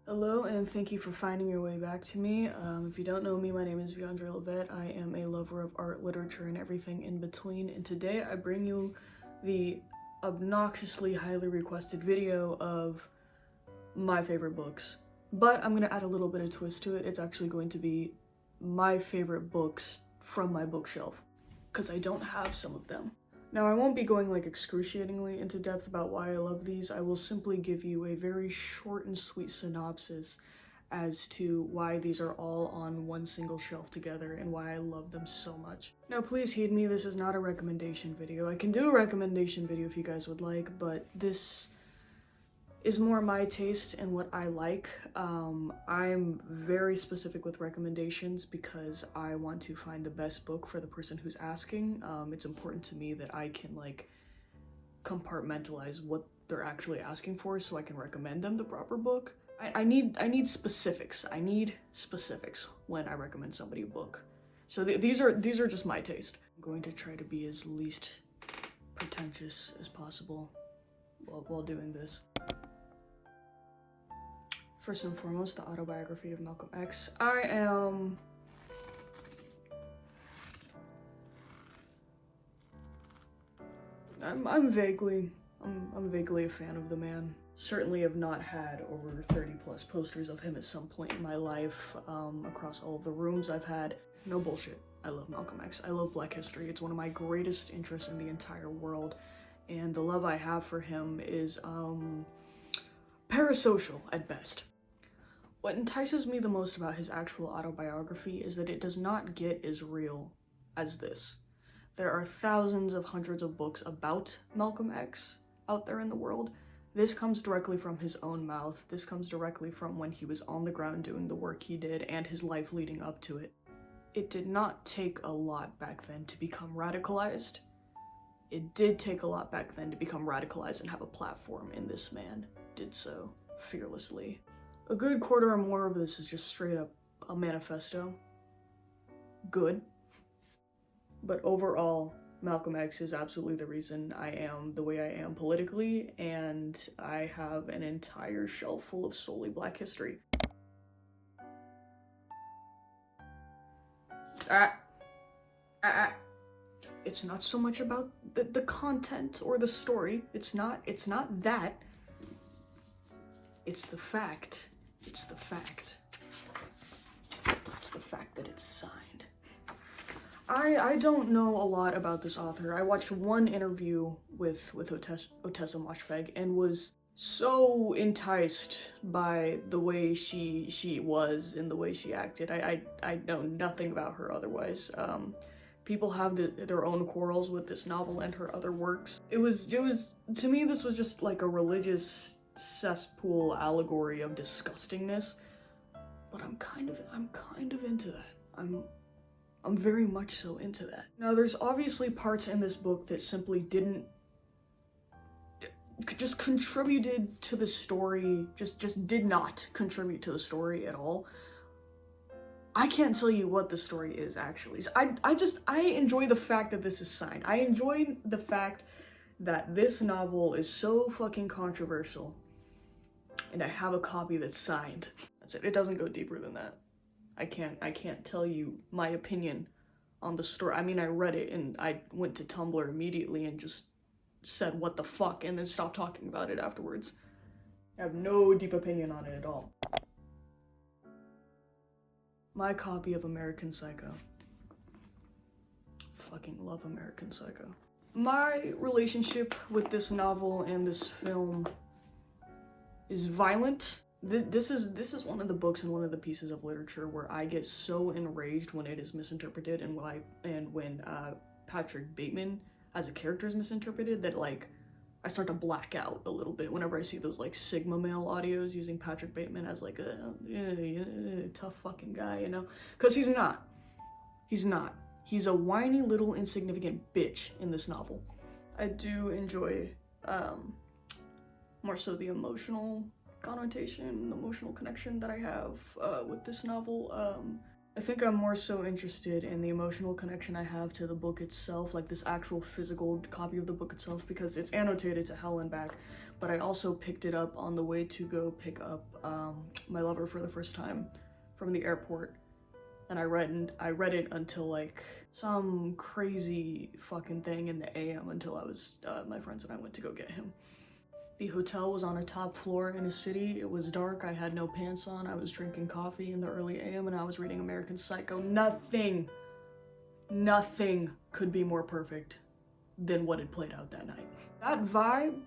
Hello, and thank you for finding your way back to me. If you don't know me, my name is Thelovettejournals. I am a lover of art, literature, and everything in between, and today I bring you the obnoxiously highly requested video of my favorite books. But I'm gonna add a little bit of twist to it. It's actually going to be my favorite books from my bookshelf, because I don't have some of them. Now, I won't be going like excruciatingly into depth about why I love these. I will simply give you a very short and sweet synopsis as to why these are all on one single shelf together and why I love them so much. Now, please heed me, this is not a recommendation video. I can do a recommendation video if you guys would like, but this is more my taste and what I like. I'm very specific with recommendations because I want to find the best book for the person who's asking. It's important to me that I can like compartmentalize what they're actually asking for so I can recommend them the proper book. I need specifics. I need specifics when I recommend somebody a book. So these are just my taste. I'm going to try to be as least pretentious as possible while doing this. First and foremost, the Autobiography of Malcolm X. I'm vaguely a fan of the man. Certainly have not had over 30 plus posters of him at some point in my life, across all of the rooms I've had. No bullshit. I love Malcolm X. I love Black history. It's one of my greatest interests in the entire world. And the love I have for him is, parasocial at best. What entices me the most about his actual autobiography is that it does not get as real as this. There are thousands of hundreds of books about Malcolm X out there in the world. This comes directly from his own mouth. This comes directly from when he was on the ground doing the work he did and his life leading up to it. It did not take a lot back then to become radicalized. It did take a lot back then to become radicalized and have a platform, and this man did so fearlessly. A good quarter or more of this is just straight up a manifesto. Good. But overall, Malcolm X is absolutely the reason I am the way I am politically, and I have an entire shelf full of solely Black history. It's not so much about the content or the story. It's not that. It's the fact. It's the fact. It's the fact that it's signed. I don't know a lot about this author. I watched one interview with Otessa Moshfegh and was so enticed by the way she was and the way she acted. I know nothing about her otherwise. People have their own quarrels with this novel and her other works. It was to me, this was just like a religious cesspool allegory of disgustingness, but I'm kind of into that. I'm very much so into that. Now, there's obviously parts in this book that simply just contributed to the story, just did not contribute to the story at all. I can't tell you what the story is actually. So I enjoy the fact that this is signed. I enjoy the fact that this novel is so fucking controversial, and I have a copy that's signed. That's it. It doesn't go deeper than that. I can't tell you my opinion on the story. I mean, I read it and I went to Tumblr immediately and just said what the fuck and then stopped talking about it afterwards. I have no deep opinion on it at all. My copy of American Psycho. Fucking love American Psycho. My relationship with this novel and this film is violent. This is one of the books and one of the pieces of literature where I get so enraged when it is misinterpreted and when Patrick Bateman as a character is misinterpreted, that like I start to black out a little bit whenever I see those like Sigma male audios using Patrick Bateman as like a tough fucking guy, you know? Because he's not. He's not. He's a whiny little insignificant bitch in this novel. I do enjoy more so the emotional connotation, the emotional connection that I have with this novel. I think I'm more so interested in the emotional connection I have to the book itself, like this actual physical copy of the book itself, because it's annotated to hell and back, but I also picked it up on the way to go pick up my lover for the first time from the airport, and I read it until like some crazy fucking thing in the AM until I was, my friends and I went to go get him. The hotel was on a top floor in a city. It was dark. I had no pants on. I was drinking coffee in the early AM and I was reading American Psycho. Nothing could be more perfect than what had played out that night. That vibe,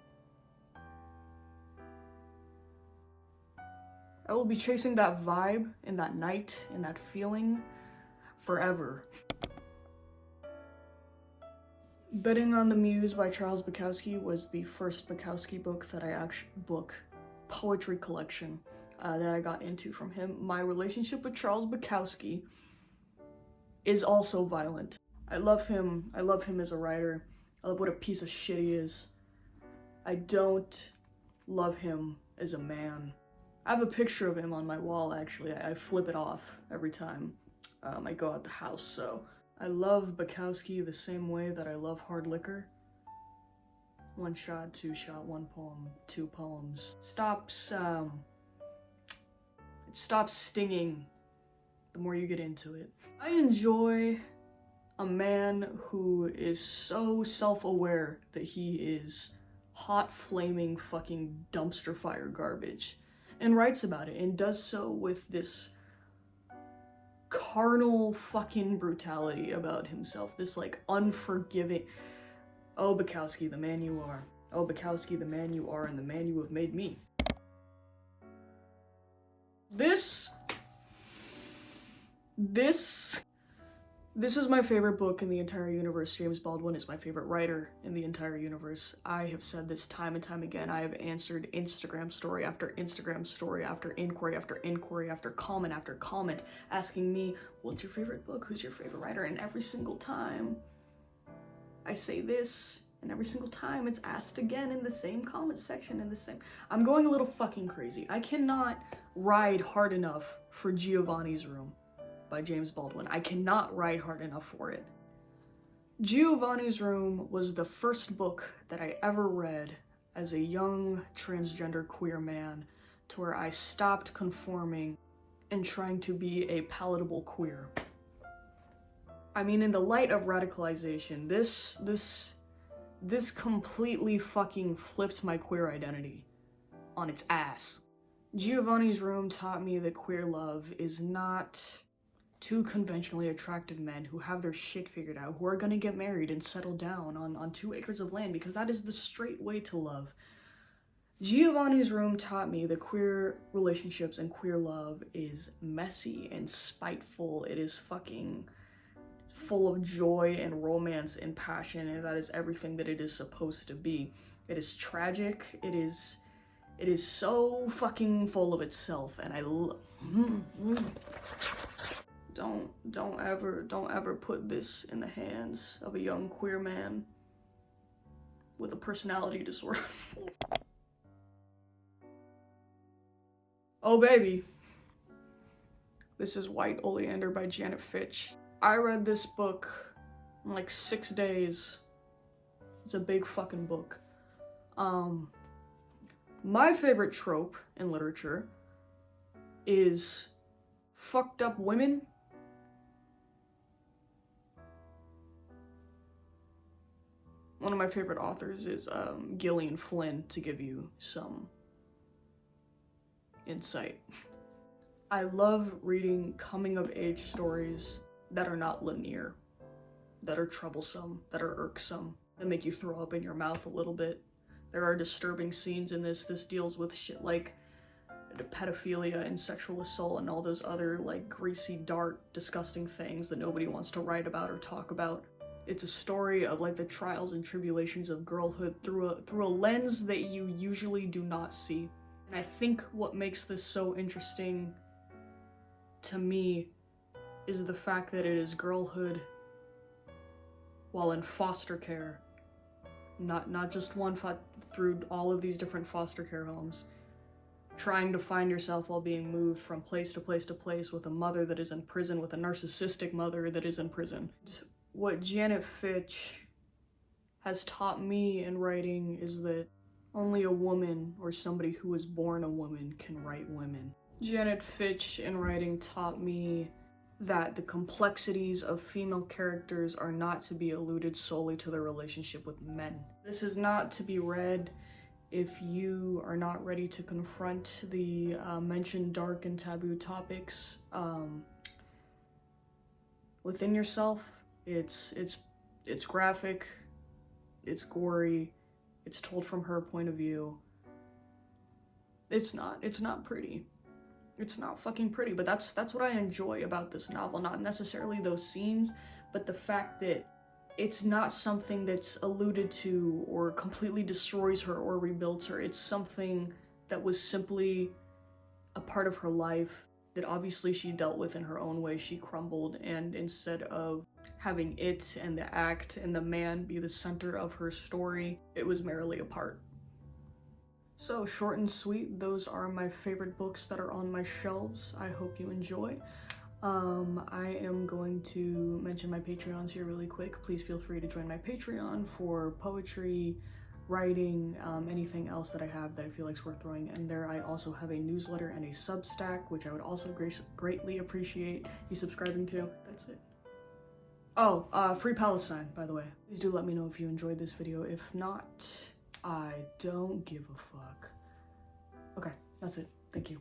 I will be chasing that vibe and that night and that feeling forever. Betting on the Muse by Charles Bukowski was the first Bukowski book that poetry collection that I got into from him. My relationship with Charles Bukowski is also violent. I love him as a writer. I love what a piece of shit he is. I don't love him as a man. I have a picture of him on my wall, actually. I flip it off every time I go out the house, so I love Bukowski the same way that I love hard liquor. One shot, two shot, one poem, two poems. It stops stinging the more you get into it. I enjoy a man who is so self-aware that he is hot, flaming, fucking dumpster fire garbage and writes about it and does so with this carnal fucking brutality about himself, this like unforgiving, oh Bukowski, the man you are. Oh Bukowski, the man you are and the man you have made me. This is my favorite book in the entire universe. James Baldwin is my favorite writer in the entire universe. I have said this time and time again. I have answered Instagram story after Instagram story after inquiry after inquiry after comment, asking me, what's your favorite book? Who's your favorite writer? And every single time I say this, and every single time it's asked again in the same comment section, I'm going a little fucking crazy. I cannot ride hard enough for Giovanni's Room by James Baldwin. I cannot ride hard enough for it. Giovanni's Room was the first book that I ever read as a young transgender queer man, to where I stopped conforming and trying to be a palatable queer. I mean, in the light of radicalization, this completely fucking flipped my queer identity on its ass. Giovanni's Room taught me that queer love is not two conventionally attractive men who have their shit figured out, who are gonna get married and settle down on 2 acres of land, because that is the straight way to love. Giovanni's Room taught me that queer relationships and queer love is messy and spiteful. It is fucking full of joy and romance and passion, and that is everything that it is supposed to be. It is tragic. It is so fucking full of itself, and Don't ever put this in the hands of a young queer man with a personality disorder. Oh baby. This is White Oleander by Janet Fitch. I read this book in like 6 days. It's a big fucking book. My favorite trope in literature is fucked up women. One of my favorite authors is Gillian Flynn, to give you some insight. I love reading coming-of-age stories that are not linear, that are troublesome, that are irksome, that make you throw up in your mouth a little bit. There are disturbing scenes in this. This deals with shit like the pedophilia and sexual assault and all those other like greasy, dark, disgusting things that nobody wants to write about or talk about. It's a story of like the trials and tribulations of girlhood through a lens that you usually do not see. And I think what makes this so interesting to me is the fact that it is girlhood while in foster care. Not just one, through all of these different foster care homes. trying to find yourself while being moved from place to place to place with a mother that is in prison, with a narcissistic mother that is in prison. What Janet Fitch has taught me in writing is that only a woman or somebody who was born a woman can write women. Janet Fitch in writing taught me that the complexities of female characters are not to be alluded solely to their relationship with men. This is not to be read if you are not ready to confront the mentioned dark and taboo topics within yourself. It's graphic, it's gory, it's told from her point of view. It's not pretty. It's not fucking pretty, but that's what I enjoy about this novel. Not necessarily those scenes, but the fact that it's not something that's alluded to or completely destroys her or rebuilds her. It's something that was simply a part of her life that obviously she dealt with in her own way. She crumbled, and instead of having it and the act and the man be the center of her story, it was merely a part. So, short and sweet, those are my favorite books that are on my shelves. I hope you enjoy. I am going to mention my Patreons here really quick. Please feel free to join my Patreon for poetry, writing, anything else that I have that I feel like is worth throwing in there. I also have a newsletter and a substack, which I would also greatly appreciate you subscribing to. That's it. Oh, Free Palestine, by the way. Please do let me know if you enjoyed this video. If not, I don't give a fuck. Okay, that's it. Thank you.